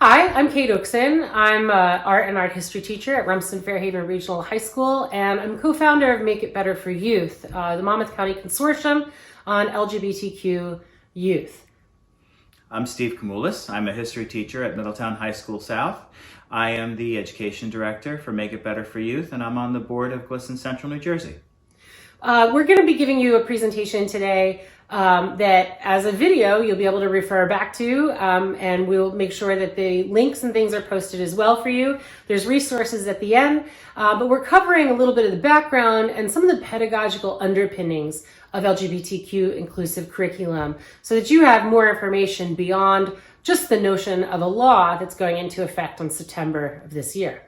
Hi, I'm Kate Okeson. I'm an art history teacher at Rumsden Fairhaven Regional High School, and I'm co-founder of Make It Better for Youth, the Monmouth County Consortium on LGBTQ Youth. I'm Steve Koumoulis. I'm a history teacher at Middletown High School South. I am the education director for Make It Better for Youth, and I'm on the board of GLSEN Central New Jersey. We're going to be giving you a presentation today that as a video you'll be able to refer back to, and we'll make sure that the links and things are posted as well for you. There's resources at the end, but we're covering a little bit of the background and some of the pedagogical underpinnings of LGBTQ inclusive curriculum so that you have more information beyond just the notion of a law that's going into effect on September of this year.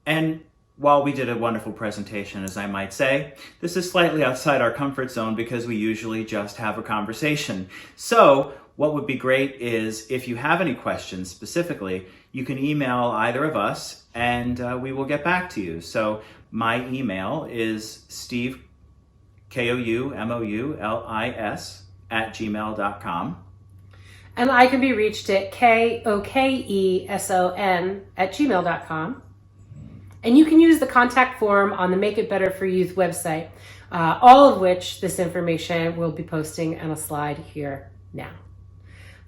And while we did a wonderful presentation, as I might say, this is slightly outside our comfort zone because we usually just have a conversation. So what would be great is if you have any questions specifically, you can email either of us and we will get back to you. So my email is Steve, Koumoulis @gmail.com. And I can be reached at KOKESON@gmail.com. And you can use the contact form on the Make It Better for Youth website, all of which this information will be posting on a slide here now.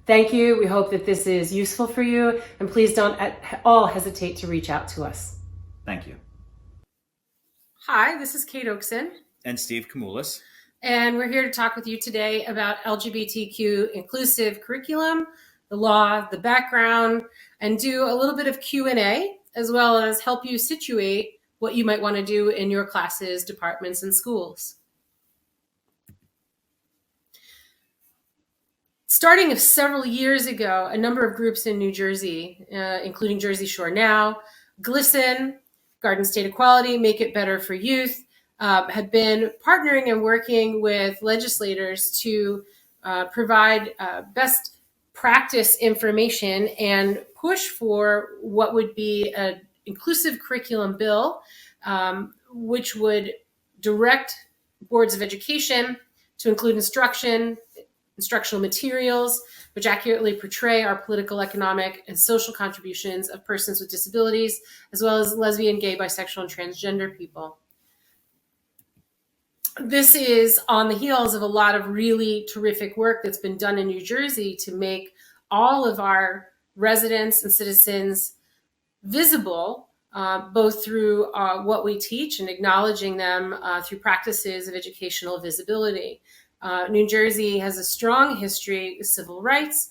Thank you. We hope that this is useful for you, and please don't at all hesitate to reach out to us. Thank you. Hi, this is Kate Okeson. And Steve Koumoulis. And we're here to talk with you today about LGBTQ inclusive curriculum, the law, the background, and do a little bit of Q&A, as well as help you situate what you might want to do in your classes, departments, and schools. Starting several years ago, a number of groups in New Jersey, including Jersey Shore Now, GLSEN, Garden State Equality, Make It Better for Youth, had been partnering and working with legislators to provide best practice information and push for what would be an inclusive curriculum bill, which would direct boards of education to include instructional materials, which accurately portray our political, economic, and social contributions of persons with disabilities, as well as lesbian, gay, bisexual, and transgender people. This is on the heels of a lot of really terrific work that's been done in New Jersey to make all of our residents and citizens visible, both through what we teach and acknowledging them through practices of educational visibility. New Jersey has a strong history of civil rights,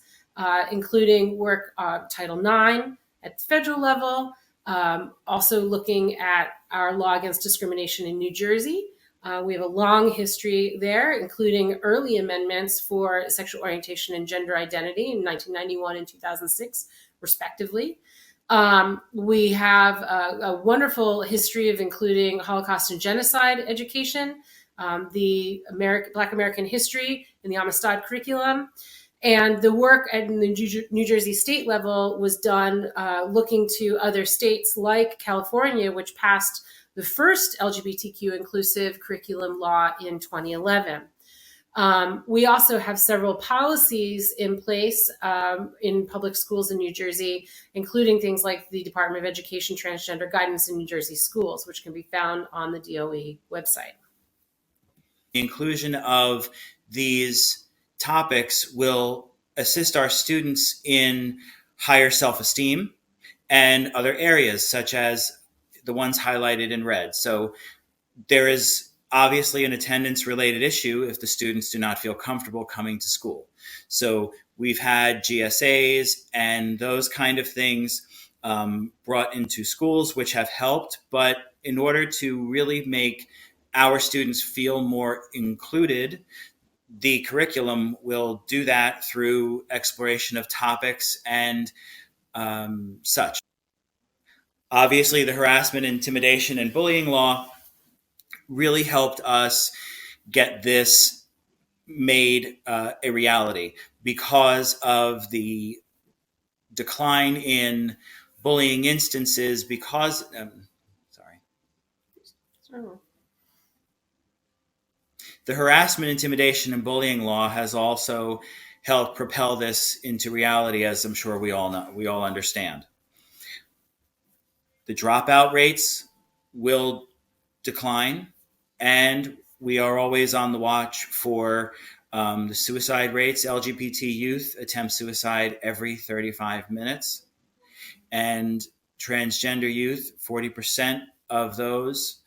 including work Title IX at the federal level, also looking at our law against discrimination in New Jersey. We have a long history there, including early amendments for sexual orientation and gender identity in 1991 and 2006, respectively. We have a wonderful history of including Holocaust and genocide education, the Black American history in the Amistad curriculum. And the work at the New Jersey state level was done looking to other states like California, which passed the first LGBTQ inclusive curriculum law in 2011. We also have several policies in place in public schools in New Jersey, including things like the Department of Education Transgender Guidance in New Jersey Schools, which can be found on the DOE website. The inclusion of these topics will assist our students in higher self-esteem and other areas, such as the ones highlighted in red. So there is obviously an attendance related issue if the students do not feel comfortable coming to school. So we've had GSAs and those kind of things brought into schools, which have helped. But in order to really make our students feel more included, the curriculum will do that through exploration of topics and such. Obviously, the harassment, intimidation, and bullying law really helped us get this made a reality because of the decline in bullying instances because, the harassment, intimidation, and bullying law has also help propel this into reality, as I'm sure we all know, we all understand. The dropout rates will decline, and we are always on the watch for the suicide rates. LGBT youth attempt suicide every 35 minutes, and transgender youth, 40% of those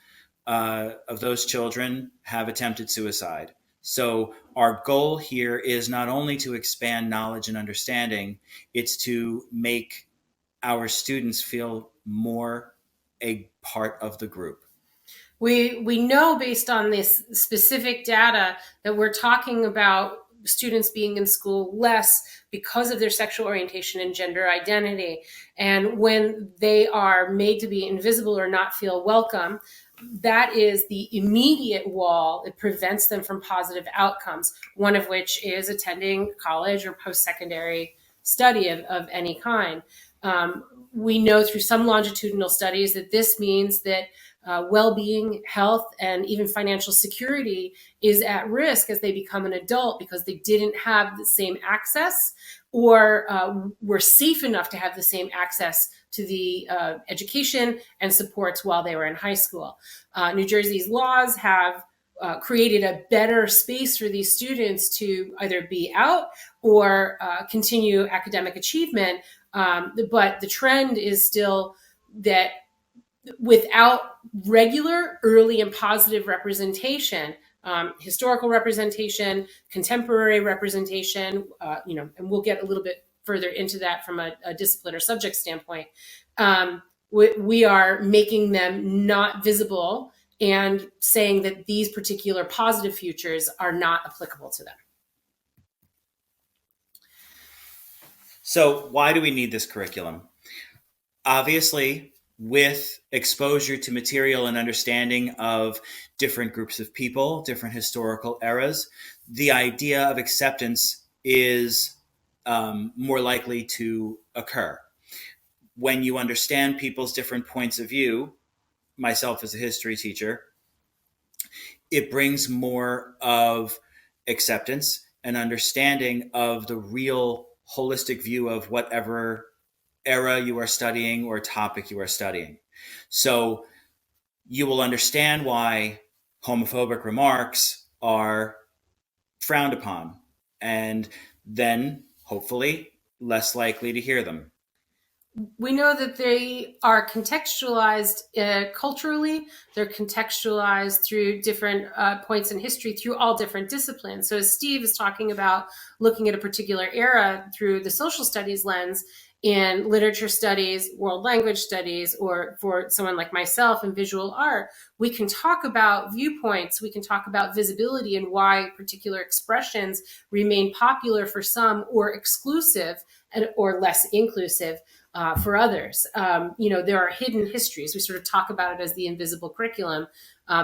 children have attempted suicide. So our goal here is not only to expand knowledge and understanding, it's to make our students feel more a part of the group. We know based on this specific data that we're talking about students being in school less because of their sexual orientation and gender identity. And when they are made to be invisible or not feel welcome, that is the immediate wall. It prevents them from positive outcomes, one of which is attending college or post-secondary study of any kind. We know through some longitudinal studies that this means that well-being, health, and even financial security is at risk as they become an adult because they didn't have the same access or were safe enough to have the same access to the education and supports while they were in high school. New Jersey's laws have created a better space for these students to either be out or continue academic achievement. But the trend is still that without regular, early, and positive representation, historical representation, contemporary representation, and we'll get a little bit further into that from a discipline or subject standpoint, we are making them not visible and saying that these particular positive futures are not applicable to them. So why do we need this curriculum? Obviously, with exposure to material and understanding of different groups of people, different historical eras, the idea of acceptance is more likely to occur. When you understand people's different points of view, myself as a history teacher, it brings more of acceptance and understanding of the real holistic view of whatever era you are studying or topic you are studying. So you will understand why homophobic remarks are frowned upon, and then hopefully less likely to hear them. We know that they are contextualized culturally. They're contextualized through different points in history, through all different disciplines. So as Steve is talking about looking at a particular era through the social studies lens, in literature studies, world language studies, or for someone like myself in visual art, we can talk about viewpoints, we can talk about visibility and why particular expressions remain popular for some or exclusive or less inclusive for others. There are hidden histories. We sort of talk about it as the invisible curriculum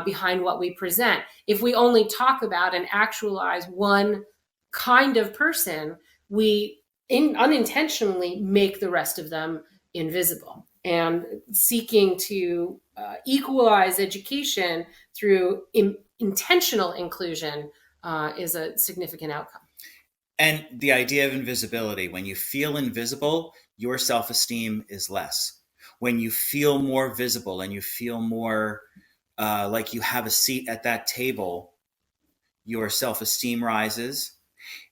behind what we present. If we only talk about and actualize one kind of person, we unintentionally make the rest of them invisible. And seeking to equalize education through intentional inclusion is a significant outcome. And the idea of invisibility, when you feel invisible, your self-esteem is less. When you feel more visible and you feel more like you have a seat at that table, your self-esteem rises,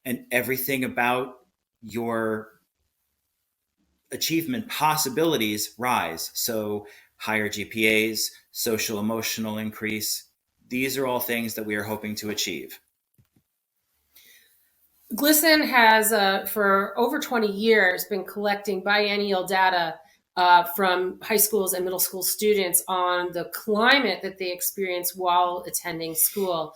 and everything about your achievement possibilities rise. So higher GPAs, social emotional increase, these are all things that we are hoping to achieve. GLSEN has, for over 20 years, been collecting biennial data from high schools and middle school students on the climate that they experience while attending school.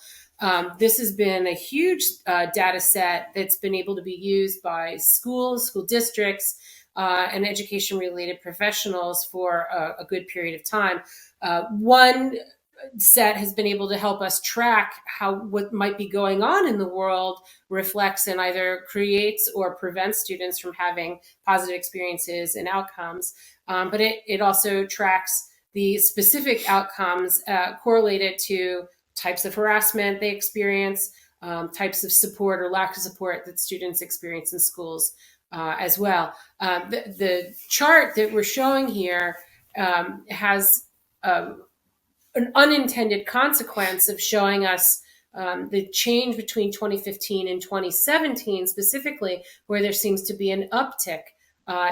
This has been a huge data set that's been able to be used by schools, school districts, and education-related professionals for a good period of time. One set has been able to help us track how what might be going on in the world reflects and either creates or prevents students from having positive experiences and outcomes. But it also tracks the specific outcomes correlated to types of harassment they experience, types of support or lack of support that students experience in schools as well. The chart that we're showing here has an unintended consequence of showing us the change between 2015 and 2017 specifically, where there seems to be an uptick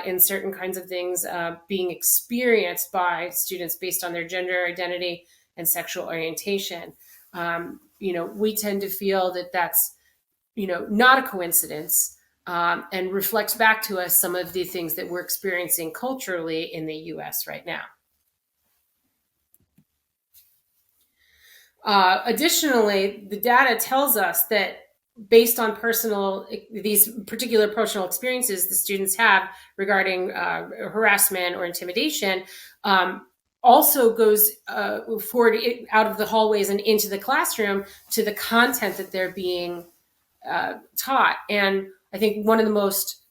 in certain kinds of things being experienced by students based on their gender identity and sexual orientation. We tend to feel that that's, not a coincidence, and reflects back to us some of the things that we're experiencing culturally in the US right now. Additionally, the data tells us that based on these particular personal experiences the students have regarding harassment or intimidation, also goes forward out of the hallways and into the classroom to the content that they're being taught. And I think one of the most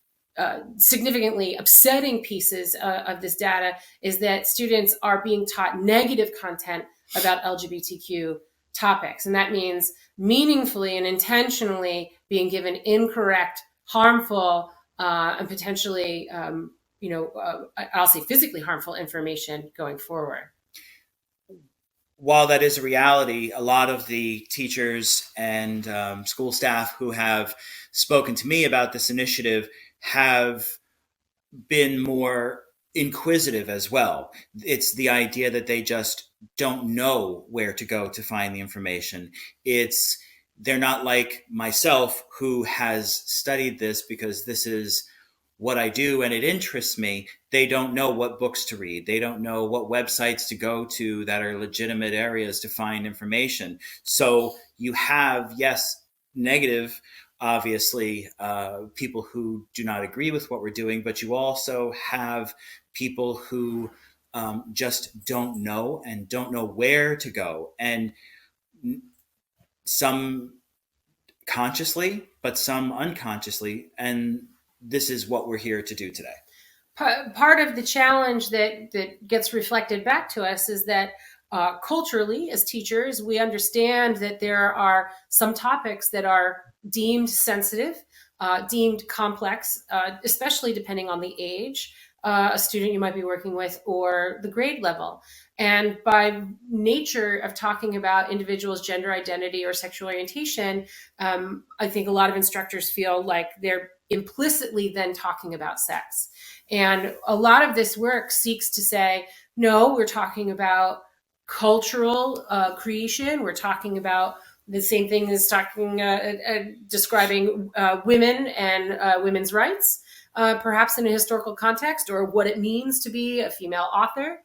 significantly upsetting pieces of this data is that students are being taught negative content about LGBTQ topics. And that means meaningfully and intentionally being given incorrect, harmful, and potentially, I'll say physically harmful information going forward. While that is a reality, a lot of the teachers and school staff who have spoken to me about this initiative have been more inquisitive as well. It's the idea that they just don't know where to go to find the information. They're not like myself, who has studied this because this is what I do and it interests me. They don't know what books to read. They don't know what websites to go to that are legitimate areas to find information. So you have, yes, negative, obviously, people who do not agree with what we're doing, but you also have people who just don't know and don't know where to go. And some consciously, but some unconsciously. And this is what we're here to do today. Part of the challenge that gets reflected back to us is that culturally, as teachers, we understand that there are some topics that are deemed sensitive, deemed complex, especially depending on the age, a student you might be working with, or the grade level. And by nature of talking about individuals' gender identity or sexual orientation, I think a lot of instructors feel like they're implicitly then talking about sex. And a lot of this work seeks to say, no, we're talking about cultural creation. We're talking about the same thing as describing women and women's rights, perhaps in a historical context, or what it means to be a female author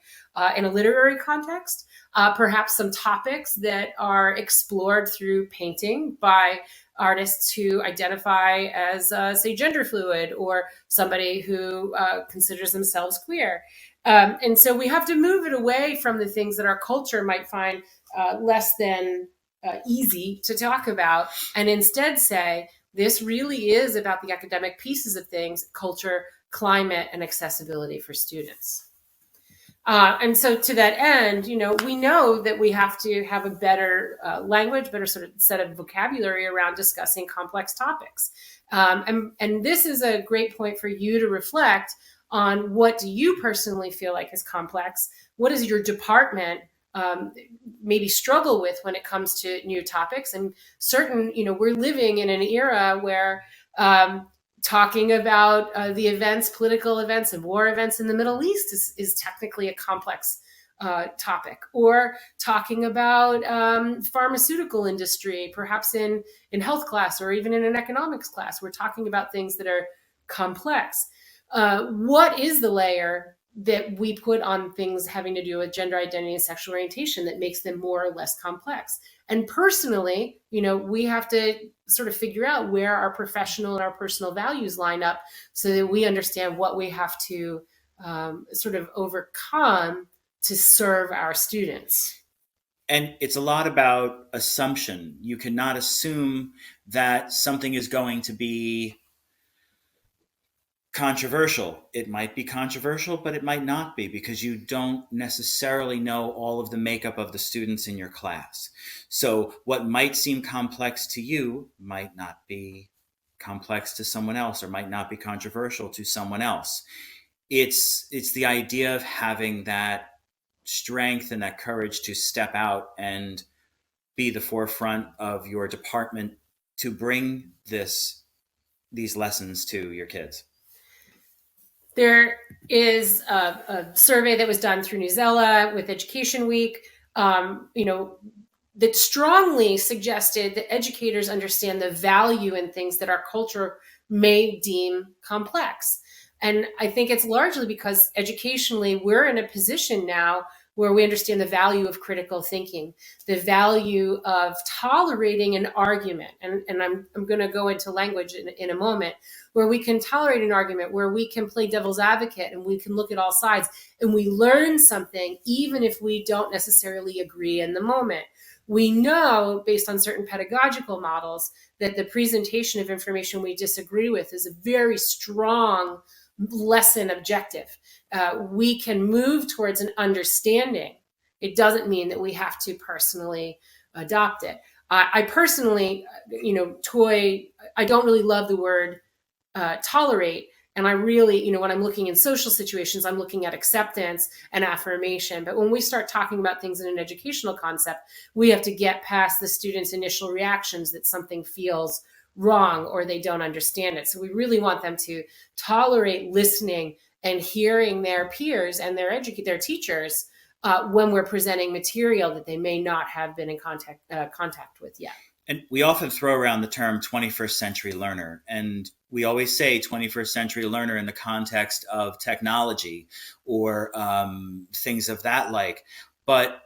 in a literary context. Perhaps some topics that are explored through painting by artists who identify as, say, gender fluid, or somebody who considers themselves queer. And so we have to move it away from the things that our culture might find less than easy to talk about, and instead say, this really is about the academic pieces of things, culture, climate, and accessibility for students. And so to that end, we know that we have to have a better language, better sort of set of vocabulary around discussing complex topics. And this is a great point for you to reflect on. What do you personally feel like is complex? What does your department maybe struggle with when it comes to new topics? And we're living in an era where talking about the political events and war events in the Middle East is technically a complex topic. Or talking about pharmaceutical industry, perhaps in health class or even in an economics class, we're talking about things that are complex. What is the layer that we put on things having to do with gender identity and sexual orientation that makes them more or less complex? And personally, we have to sort of figure out where our professional and our personal values line up so that we understand what we have to sort of overcome to serve our students. And it's a lot about assumption. You cannot assume that something is going to be controversial. It might be controversial, but it might not be, because you don't necessarily know all of the makeup of the students in your class. So what might seem complex to you might not be complex to someone else, or might not be controversial to someone else. It's the idea of having that strength and that courage to step out and be the forefront of your department to bring these lessons to your kids. There is a survey that was done through Newsella with Education Week, that strongly suggested that educators understand the value in things that our culture may deem complex. And I think it's largely because educationally, we're in a position now where we understand the value of critical thinking, the value of tolerating an argument. And I'm going to go into language in a moment, where we can tolerate an argument, where we can play devil's advocate and we can look at all sides and we learn something, even if we don't necessarily agree in the moment. We know, based on certain pedagogical models, that the presentation of information we disagree with is a very strong lesson objective. We can move towards an understanding. It doesn't mean that we have to personally adopt it. I personally, I don't really love the word tolerate. And I really, when I'm looking in social situations, I'm looking at acceptance and affirmation. But when we start talking about things in an educational concept, we have to get past the students' initial reactions that something feels wrong or they don't understand it. So we really want them to tolerate listening and hearing their peers and their teachers when we're presenting material that they may not have been in contact with yet. And we often throw around the term 21st century learner, and we always say 21st century learner in the context of technology or things of that like. But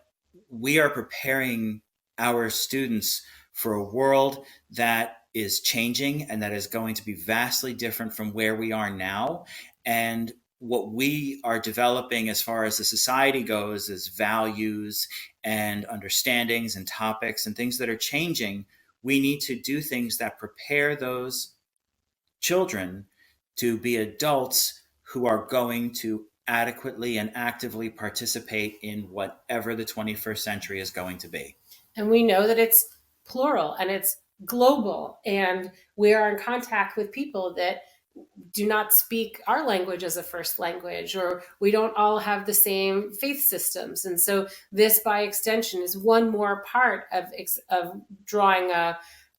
we are preparing our students for a world that is changing and that is going to be vastly different from where we are now. And what we are developing as far as the society goes is values and understandings and topics and things that are changing. We need to do things that prepare those children to be adults who are going to adequately and actively participate in whatever the 21st century is going to be. And we know that it's plural and it's global, and we are in contact with people that do not speak our language as a first language, or we don't all have the same faith systems. And so this, by extension, is one more part of drawing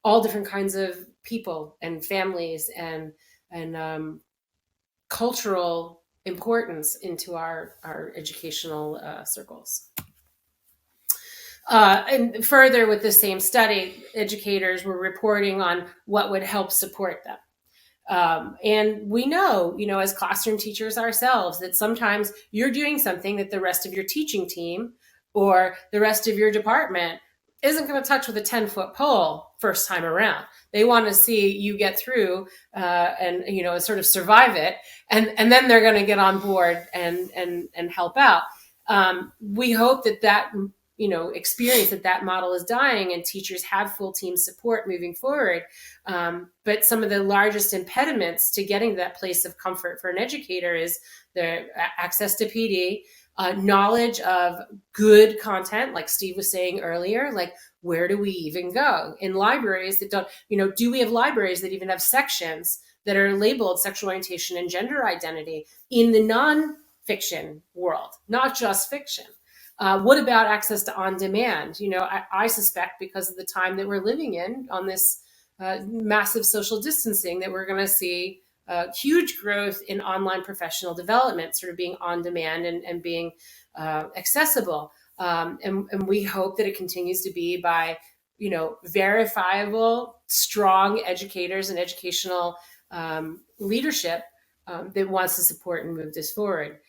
all different kinds of people and families and cultural importance into our educational circles. And further, with the same study, educators were reporting on what would help support them. And we know, as classroom teachers ourselves, that sometimes you're doing something that the rest of your teaching team or the rest of your department isn't going to touch with a 10-foot pole first time around. They want to see you get through and sort of survive it. And then they're going to get on board and help out. We hope that experience that model is dying and teachers have full team support moving forward. But some of the largest impediments to getting to that place of comfort for an educator is the access to PD, knowledge of good content, like Steve was saying earlier, like where do we even go in libraries that don't, do we have libraries that even have sections that are labeled sexual orientation and gender identity in the non-fiction world, not just fiction? What about access to on-demand? I suspect because of the time that we're living in on this massive social distancing, that we're going to see huge growth in online professional development, sort of being on-demand and being accessible. And we hope that it continues to be by, verifiable, strong educators and educational leadership that wants to support and move this forward.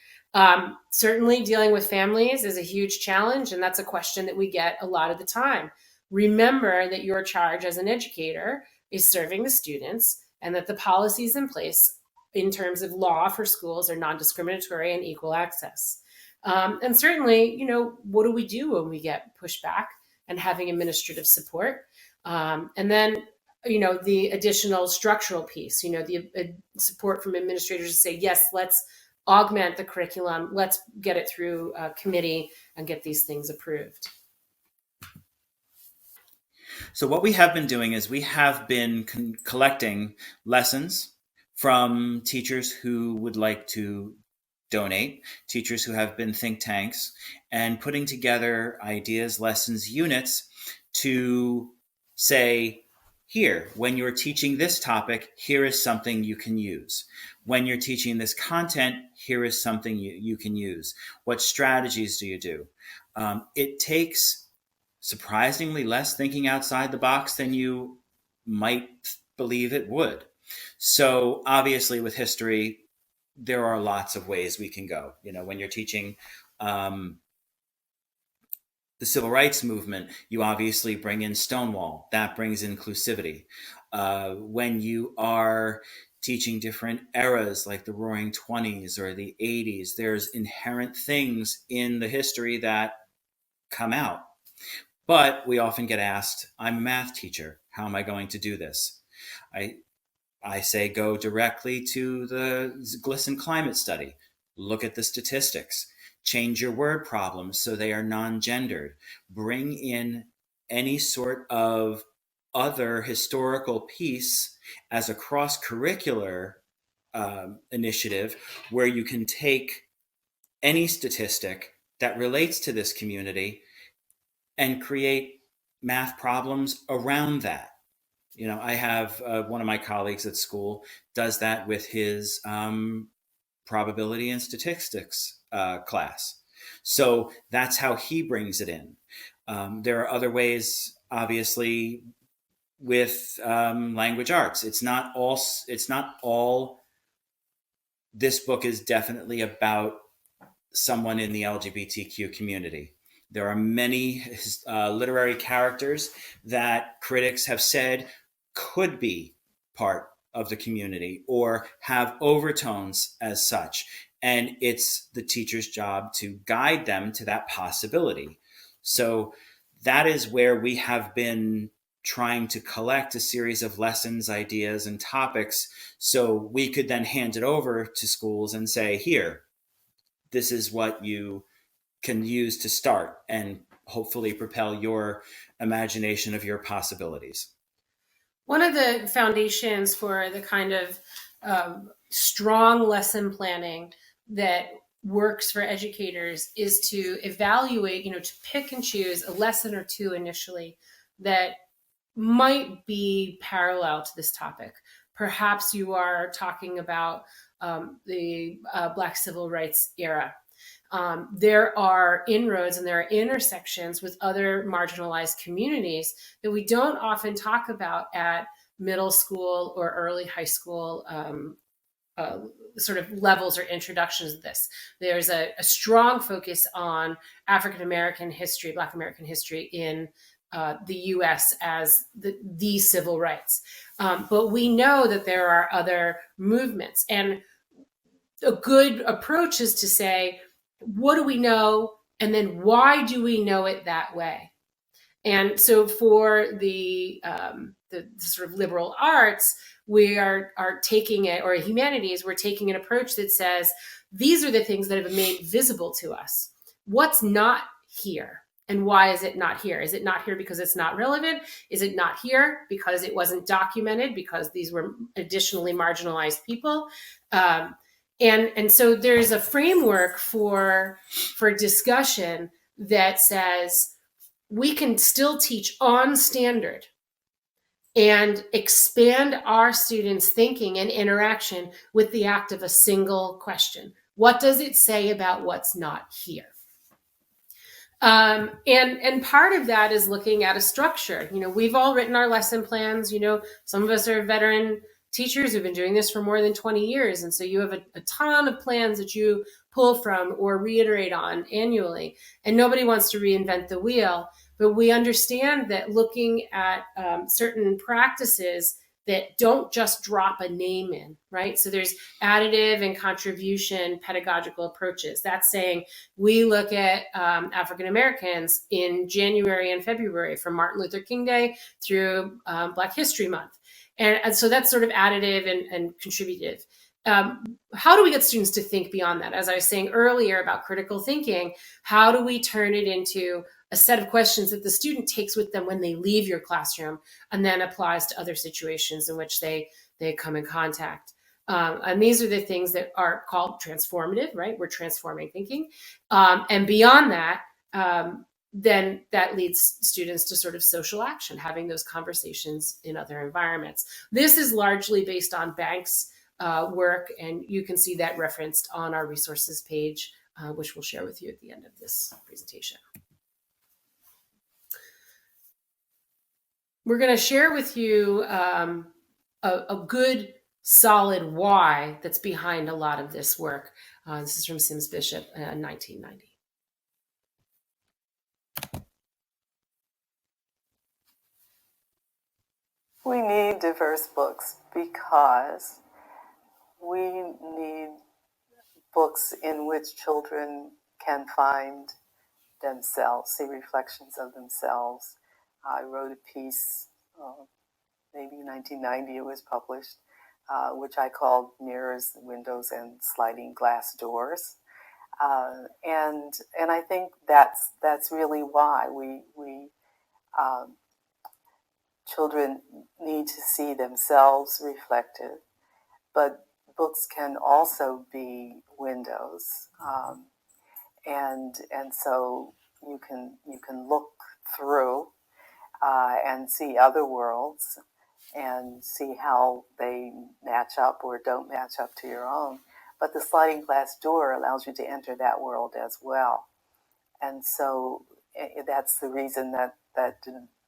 Certainly dealing with families is a huge challenge, and that's a question that we get a lot of the time. Remember that your charge as an educator is serving the students, and that the policies in place in terms of law for schools are non-discriminatory and equal access. And certainly, what do we do when we get pushback and having administrative support? And then the additional structural piece, the support from administrators to say, yes, let's augment the curriculum, let's get it through committee and get these things approved. So what we have been doing is we have been collecting lessons from teachers who would like to donate, teachers who have been think tanks, and putting together ideas, lessons, units to say, here, when you're teaching this topic, here is something you can use. When you're teaching this content, here is something you can use. What strategies do you do? It takes surprisingly less thinking outside the box than you might believe it would. So obviously with history, there are lots of ways we can go. When you're teaching the civil rights movement, you obviously bring in Stonewall. That brings inclusivity. When you are teaching different eras like the Roaring 20s or the 80s, there's inherent things in the history that come out. But we often get asked, I'm a math teacher. How am I going to do this? I say go directly to the GLSEN climate study. Look at the statistics. Change your word problems so they are non-gendered. Bring in any sort of other historical piece as a cross-curricular initiative where you can take any statistic that relates to this community and create math problems around that. I have one of my colleagues at school does that with his probability and statistics class. So that's how he brings it in. There are other ways, obviously, with language arts. It's not all. This book is definitely about someone in the LGBTQ community. There are many literary characters that critics have said could be part of the community or have overtones as such. And it's the teacher's job to guide them to that possibility. So that is where we have been trying to collect a series of lessons, ideas, and topics so we could then hand it over to schools and say, here, this is what you can use to start and hopefully propel your imagination of your possibilities. One of the foundations for the kind of strong lesson planning that works for educators is to evaluate, to pick and choose a lesson or two initially that might be parallel to this topic. Perhaps you are talking about the Black civil rights era. There are inroads and there are intersections with other marginalized communities that we don't often talk about at middle school or early high school sort of levels or introductions of this. There's a strong focus on African American history, Black American history in the U.S. as the civil rights. But we know that there are other movements. And a good approach is to say, what do we know? And then why do we know it that way? And so for the sort of liberal arts, we are taking it, or humanities, we're taking an approach that says, these are the things that have been made visible to us. What's not here? And why is it not here? Is it not here because it's not relevant? Is it not here because it wasn't documented, because these were additionally marginalized people? And so there's a framework for discussion that says we can still teach on standard and expand our students' thinking and interaction with the act of a single question. What does it say about what's not here? And part of that is looking at a structure. We've all written our lesson plans. Some of us are veteran teachers who've been doing this for more than 20 years. And so you have a ton of plans that you pull from or reiterate on annually. And nobody wants to reinvent the wheel. But we understand that looking at certain practices that don't just drop a name in, right? So there's additive and contribution pedagogical approaches. That's saying we look at African Americans in January and February, from Martin Luther King Day through Black History Month. And so that's sort of additive and contributive. How do we get students to think beyond that? As I was saying earlier about critical thinking, how do we turn it into a set of questions that the student takes with them when they leave your classroom and then applies to other situations in which they come in contact? And these are the things that are called transformative, right? We're transforming thinking. And beyond that, then that leads students to sort of social action, having those conversations in other environments. This is largely based on Banks' work, and you can see that referenced on our resources page, which we'll share with you at the end of this presentation. We're going to share with you a good, solid why that's behind a lot of this work. This is from Sims Bishop in 1990. We need diverse books because we need books in which children can find themselves, see reflections of themselves. I wrote a piece, maybe in 1990 it was published, which I called Mirrors, Windows, and Sliding Glass Doors. And I think that's really why children need to see themselves reflected, but books can also be windows, and so you can look through and see other worlds and see how they match up or don't match up to your own. But the sliding glass door allows you to enter that world as well, and so that's the reason that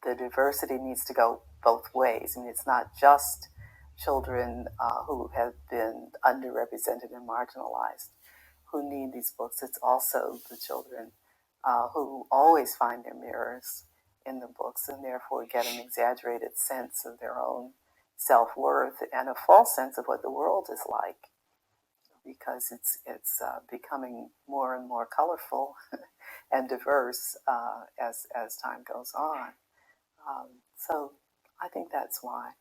the diversity needs to go both ways. I mean, it's not just children who have been underrepresented and marginalized who need these books. It's also the children who always find their mirrors in the books and therefore get an exaggerated sense of their own self-worth and a false sense of what the world is like, because it's becoming more and more colorful and diverse as time goes on. So I think that's why.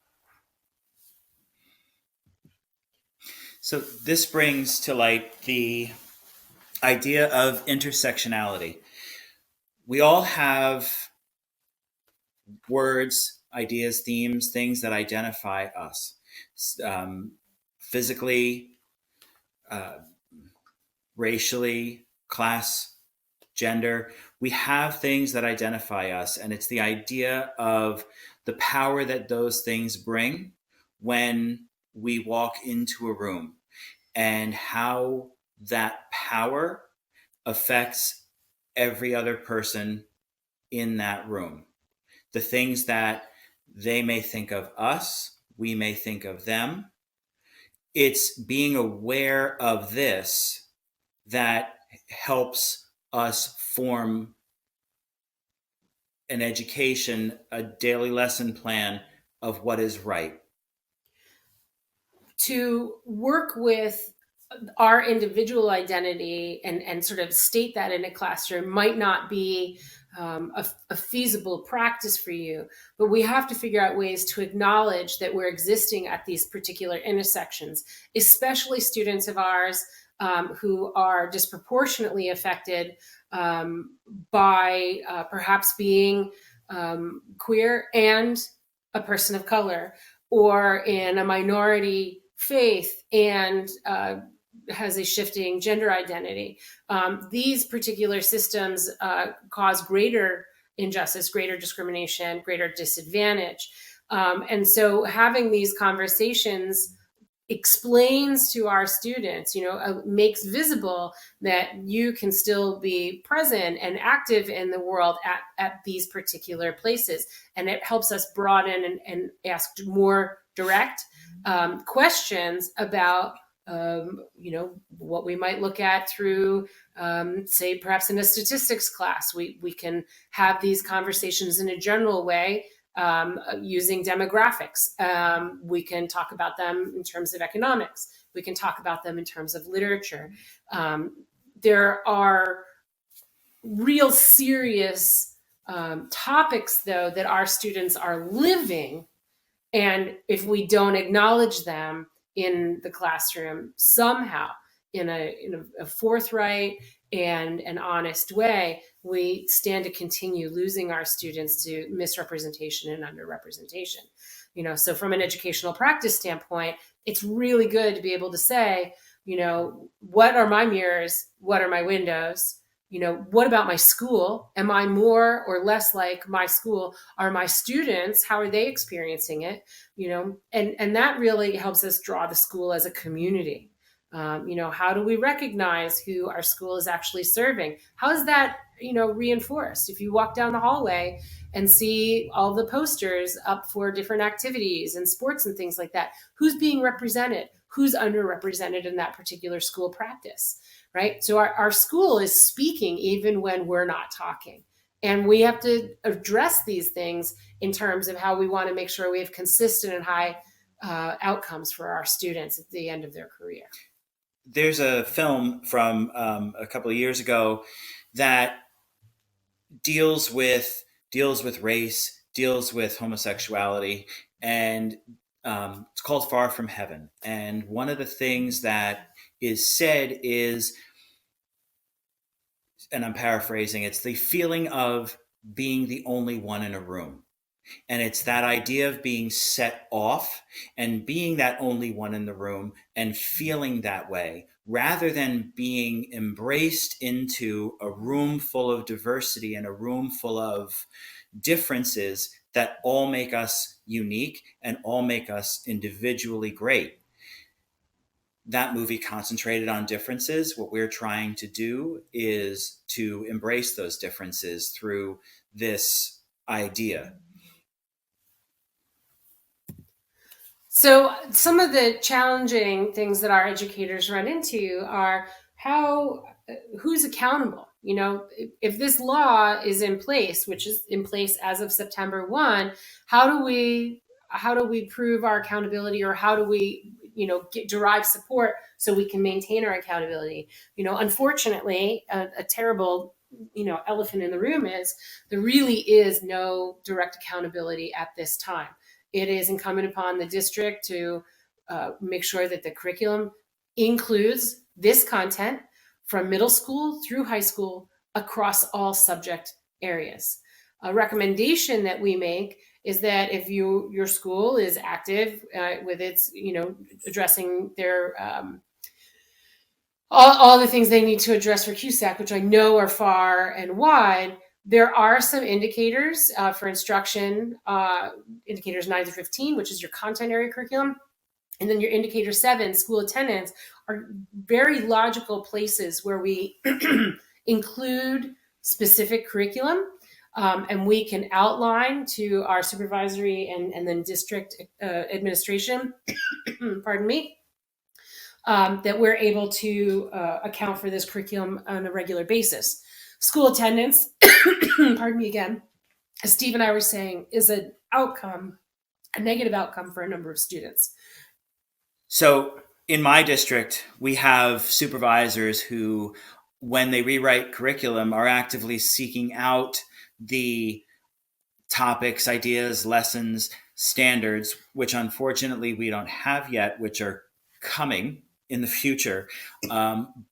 So this brings to light the idea of intersectionality. We all have words, ideas, themes, things that identify us physically, racially, class, gender. We have things that identify us, and it's the idea of the power that those things bring when we walk into a room and how that power affects every other person in that room. The things that they may think of us, we may think of them. It's being aware of this that helps us form an education, a daily lesson plan of what is right. To work with our individual identity and sort of state that in a classroom might not be a feasible practice for you, but we have to figure out ways to acknowledge that we're existing at these particular intersections, especially students of ours who are disproportionately affected by perhaps being queer and a person of color, or in a minority faith and has a shifting gender identity. These particular systems cause greater injustice, greater discrimination, greater disadvantage. And so having these conversations explains to our students, makes visible that you can still be present and active in the world at these particular places. And it helps us broaden and ask more direct questions about what we might look at through, say, perhaps in a statistics class. We can have these conversations in a general way using demographics. We can talk about them in terms of economics. We can talk about them in terms of literature. There are real serious topics, though, that our students are living. And if we don't acknowledge them in the classroom somehow, in a forthright and an honest way, we stand to continue losing our students to misrepresentation and underrepresentation. So from an educational practice standpoint, it's really good to be able to say, what are my mirrors? What are my windows? What about my school? Am I more or less like my school? Are my students, how are they experiencing it? And that really helps us draw the school as a community. How do we recognize who our school is actually serving? How is that, reinforced? If you walk down the hallway and see all the posters up for different activities and sports and things like that, who's being represented? Who's underrepresented in that particular school practice, right? So our school is speaking even when we're not talking. And we have to address these things in terms of how we want to make sure we have consistent and high outcomes for our students at the end of their career. There's a film from a couple of years ago that deals with race, deals with homosexuality, and it's called Far From Heaven. And one of the things that is said is, and I'm paraphrasing, it's the feeling of being the only one in a room. And it's that idea of being set off and being that only one in the room and feeling that way, rather than being embraced into a room full of diversity and a room full of differences that all make us unique and all make us individually great. That movie concentrated on differences. What we're trying to do is to embrace those differences through this idea. So some of the challenging things that our educators run into are who's accountable? If this law is in place, which is in place as of September 1, how do we prove our accountability, or how do we, derive support so we can maintain our accountability? Unfortunately, a terrible, elephant in the room is there really is no direct accountability at this time. It is incumbent upon the district to make sure that the curriculum includes this content from middle school through high school across all subject areas. A recommendation that we make is that if your school is active with its, addressing their all the things they need to address for CUSAC, which I know are far and wide, there are some indicators for instruction, indicators 9 to 15, which is your content area curriculum. And then your indicator 7, school attendance, are very logical places where we include specific curriculum. And we can outline to our supervisory and then district administration, pardon me, that we're able to account for this curriculum on a regular basis. School attendance, pardon me again, as Steve and I were saying, is a negative outcome for a number of students. So in my district, we have supervisors who, when they rewrite curriculum, are actively seeking out the topics, ideas, lessons, standards, which unfortunately we don't have yet, which are coming in the future.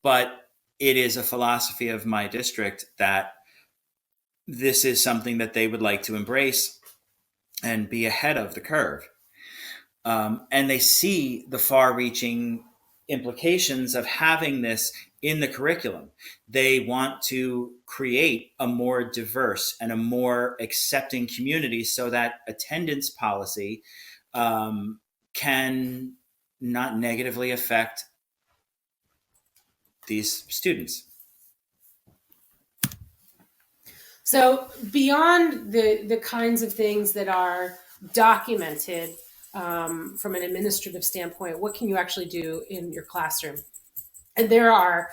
But it is a philosophy of my district that this is something that they would like to embrace and be ahead of the curve. And they see the far-reaching implications of having this in the curriculum. They want to create a more diverse and a more accepting community so that attendance policy can not negatively affect these students. So beyond the kinds of things that are documented from an administrative standpoint, what can you actually do in your classroom? And there are,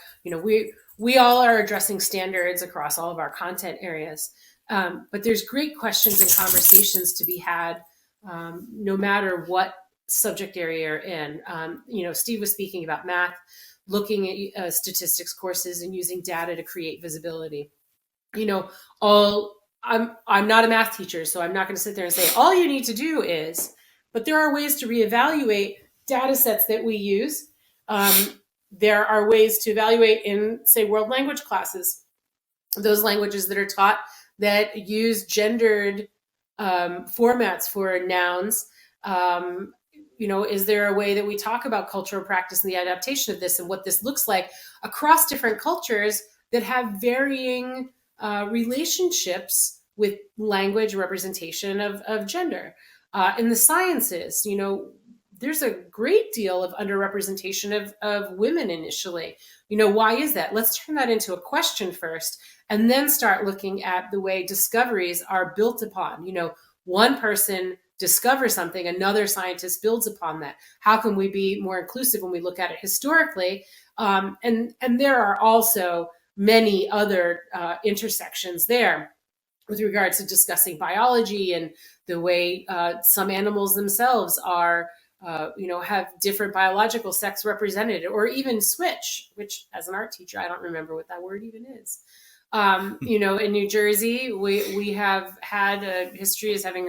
we all are addressing standards across all of our content areas. But there's great questions and conversations to be had, no matter what subject area you're in. Steve was speaking about math, looking at statistics courses and using data to create visibility. I'm not a math teacher, so I'm not going to sit there and say all you need to do is, but there are ways to reevaluate data sets that we use. There are ways to evaluate in, say, world language classes, those languages that are taught that use gendered formats for nouns. Is there a way that we talk about cultural practice and the adaptation of this and what this looks like across different cultures that have varying relationships with language representation of gender? In the sciences, there's a great deal of underrepresentation of women initially. Why is that? Let's turn that into a question first, and then start looking at the way discoveries are built upon. One person discovers something, another scientist builds upon that. How can we be more inclusive when we look at it historically? And there are also many other intersections there with regards to discussing biology and the way some animals themselves are, have different biological sex represented, or even switch, which as an art teacher, I don't remember what that word even is. In New Jersey, we have had a history as having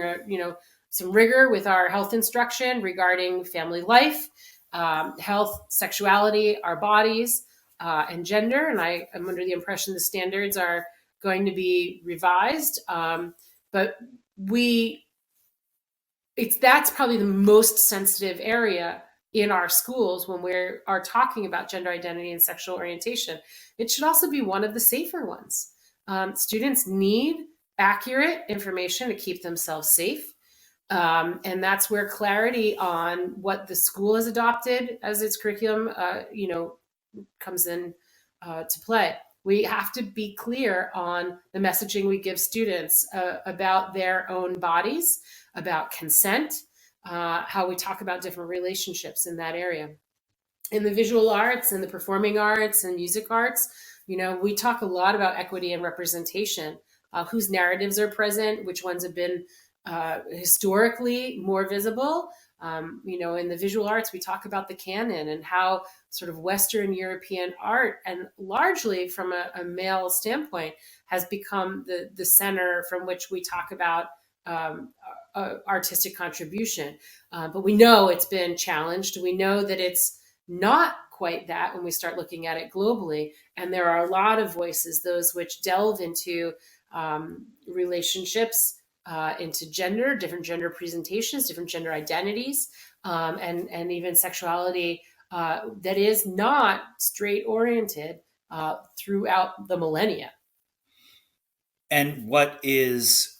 some rigor with our health instruction regarding family life, health, sexuality, our bodies, and gender. And I am under the impression the standards are going to be revised. But that's probably the most sensitive area in our schools when we are talking about gender identity and sexual orientation. It should also be one of the safer ones. Students need accurate information to keep themselves safe. And that's where clarity on what the school has adopted as its curriculum, comes in to play. We have to be clear on the messaging we give students about their own bodies, about consent, how we talk about different relationships in that area. In the visual arts and the performing arts and music arts, we talk a lot about equity and representation, whose narratives are present, which ones have been historically more visible. In the visual arts, we talk about the canon and how sort of Western European art, and largely from a male standpoint, has become the center from which we talk about artistic contribution. But we know it's been challenged. We know that it's not quite that when we start looking at it globally. And there are a lot of voices, those which delve into relationships, into gender, different gender presentations, different gender identities, and even sexuality that is not straight oriented throughout the millennia. And what is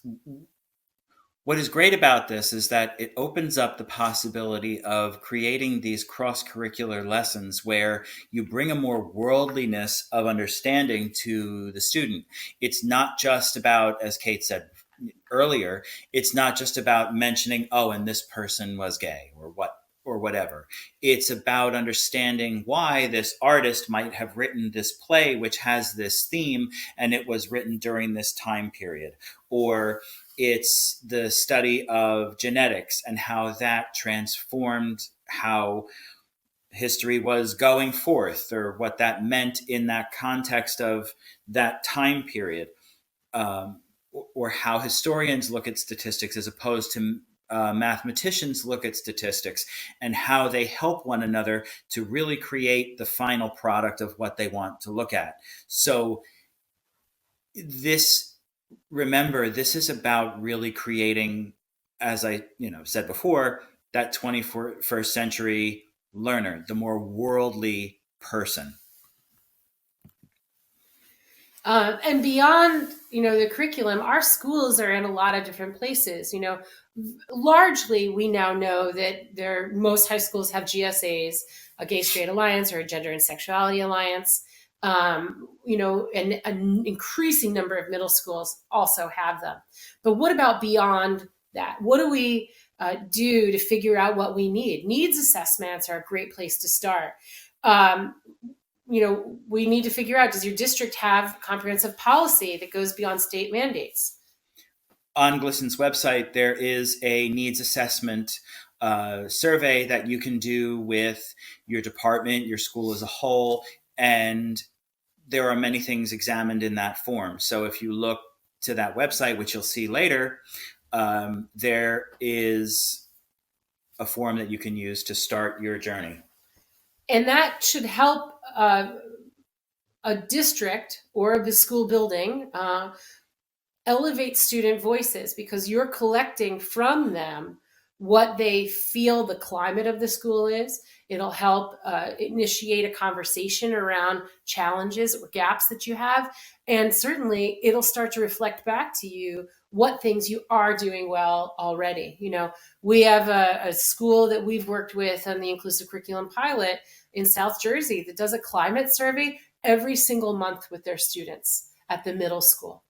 great about this is that it opens up the possibility of creating these cross-curricular lessons where you bring a more worldliness of understanding to the student. It's not just about, as Kate said earlier, it's not just about mentioning, oh, and this person was gay or whatever. It's about understanding why this artist might have written this play which has this theme and it was written during this time period. Or it's the study of genetics and how that transformed how history was going forth, or what that meant in that context of that time period. Or how historians look at statistics as opposed to mathematicians look at statistics, and how they help one another to really create the final product of what they want to look at. So remember, this is about really creating, as I said before, that 21st century learner, the more worldly person. And beyond, the curriculum, our schools are in a lot of different places. Largely, we now know that most high schools have GSAs, a Gay Straight Alliance or a Gender and Sexuality Alliance. And an increasing number of middle schools also have them. But what about beyond that? What do we do to figure out what we need? Needs assessments are a great place to start. We need to figure out, does your district have comprehensive policy that goes beyond state mandates? on GLSEN's website, there is a needs assessment survey that you can do with your department, your school as a whole, and there are many things examined in that form. So if you look to that website, which you'll see later, there is a form that you can use to start your journey. And that should help a district or the school building elevate student voices, because you're collecting from them what they feel the climate of the school is. It'll help initiate a conversation around challenges or gaps that you have. And certainly it'll start to reflect back to you what things you are doing well already. You know, we have a school that we've worked with on the inclusive curriculum pilot in South Jersey that does a climate survey every single month with their students at the middle school.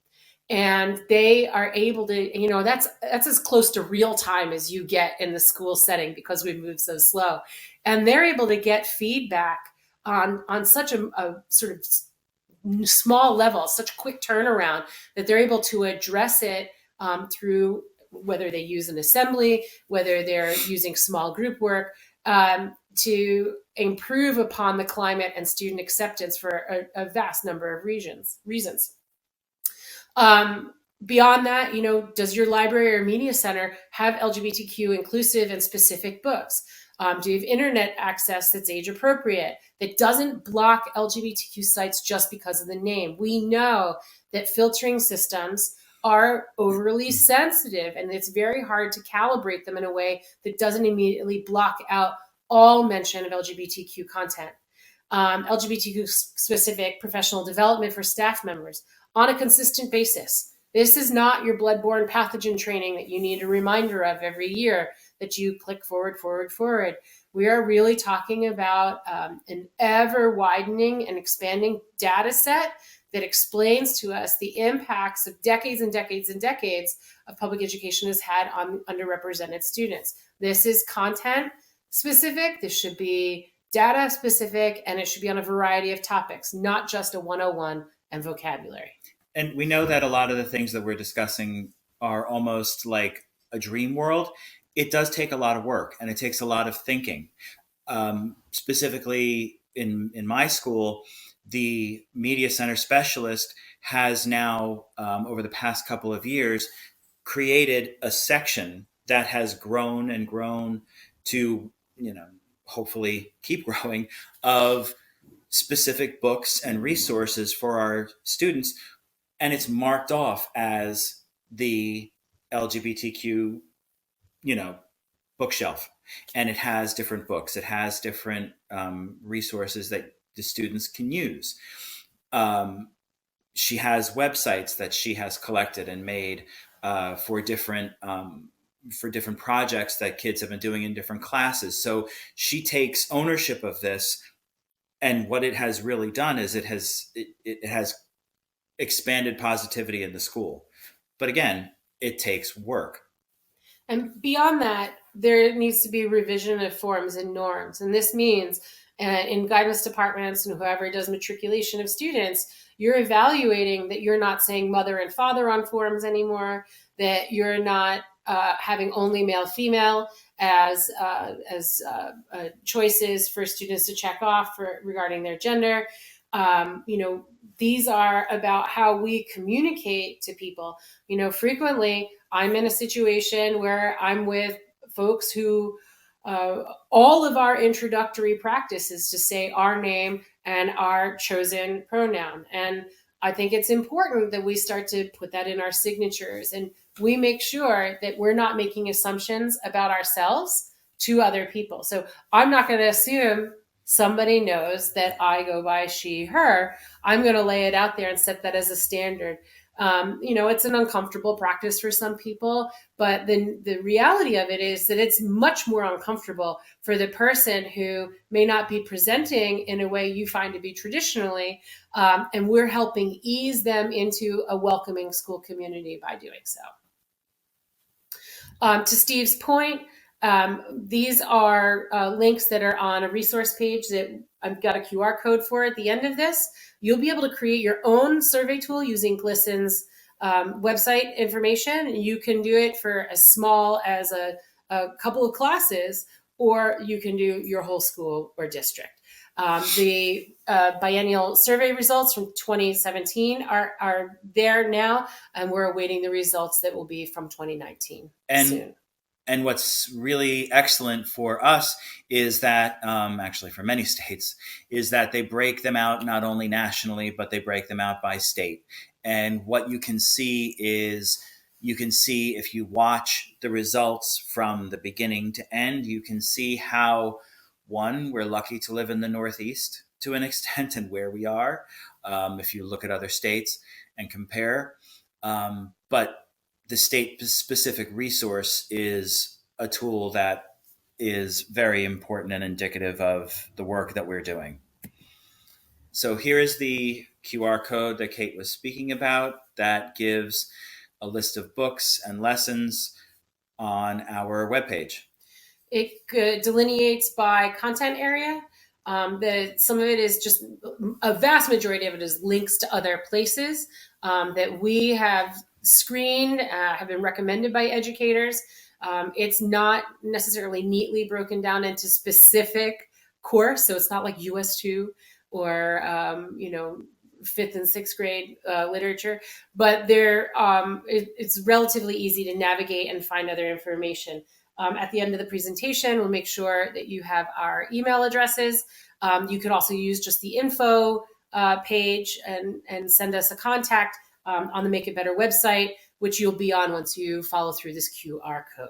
And they are able to, you know, that's as close to real time as you get in the school setting, because we've moved so slow. And they're able to get feedback on such a sort of small level, such a quick turnaround, that they're able to address it through whether they use an assembly, whether they're using small group work, to improve upon the climate and student acceptance for a vast number of reasons. Beyond that, you know, does your library or media center have LGBTQ inclusive and specific books? Do you have internet access that's age appropriate, that doesn't block LGBTQ sites just because of the name? We know that filtering systems are overly sensitive, and it's very hard to calibrate them in a way that doesn't immediately block out all mention of LGBTQ content. LGBTQ specific professional development for staff members on a consistent basis. This is not your bloodborne pathogen training that you need a reminder of every year that you click forward, forward, forward. We are really talking about an ever widening and expanding data set that explains to us the impacts of decades and decades and decades of public education has had on underrepresented students. This is content specific. This should be data specific, and it should be on a variety of topics, not just a 101 and vocabulary. And we know that a lot of the things that we're discussing are almost like a dream world. It does take a lot of work, and it takes a lot of thinking. Specifically in my school, the media center specialist has now, over the past couple of years, created a section that has grown and grown to, you know, hopefully keep growing, of specific books and resources for our students. And it's marked off as the LGBTQ, you know, bookshelf. And it has different books. It has different resources that the students can use. She has websites that she has collected and made for different projects that kids have been doing in different classes. So she takes ownership of this, and what it has really done is it has expanded positivity in the school. But again, it takes work. And beyond that, there needs to be revision of forms and norms. And this means in guidance departments and whoever does matriculation of students, you're evaluating that you're not saying mother and father on forms anymore, that you're not having only male, female as choices for students to check off regarding their gender. You know, these are about how we communicate to people. You know, frequently I'm in a situation where I'm with folks who all of our introductory practice is to say our name and our chosen pronoun. And I think it's important that we start to put that in our signatures, and we make sure that we're not making assumptions about ourselves to other people. So I'm not going to assume somebody knows that I go by she, her. I'm going to lay it out there and set that as a standard. You know, it's an uncomfortable practice for some people, but the reality of it is that it's much more uncomfortable for the person who may not be presenting in a way you find to be traditionally, and we're helping ease them into a welcoming school community by doing so. To Steve's point, these are links that are on a resource page that I've got a QR code for at the end of this. You'll be able to create your own survey tool using GLSEN's website information. You can do it for as small as a couple of classes, or you can do your whole school or district. The biennial survey results from 2017 are there now, and we're awaiting the results that will be from 2019 soon. And what's really excellent for us is that, actually for many states, is that they break them out not only nationally, but they break them out by state. And what you can see is, you can see if you watch the results from the beginning to end, you can see how, one, we're lucky to live in the Northeast to an extent and where we are, if you look at other states and compare. But the state-specific resource is a tool that is very important and indicative of the work that we're doing. So here is the QR code that Kate was speaking about that gives a list of books and lessons on our webpage. It delineates by content area. Some of it is just, a vast majority of it is links to other places that we have screened, have been recommended by educators. It's not necessarily neatly broken down into specific course, so it's not like US2 or fifth and sixth grade literature, but it's relatively easy to navigate and find other information. At the end of the presentation, we'll make sure that you have our email addresses. You could also use just the info page and send us a contact on the Make It Better website, which you'll be on once you follow through this QR code.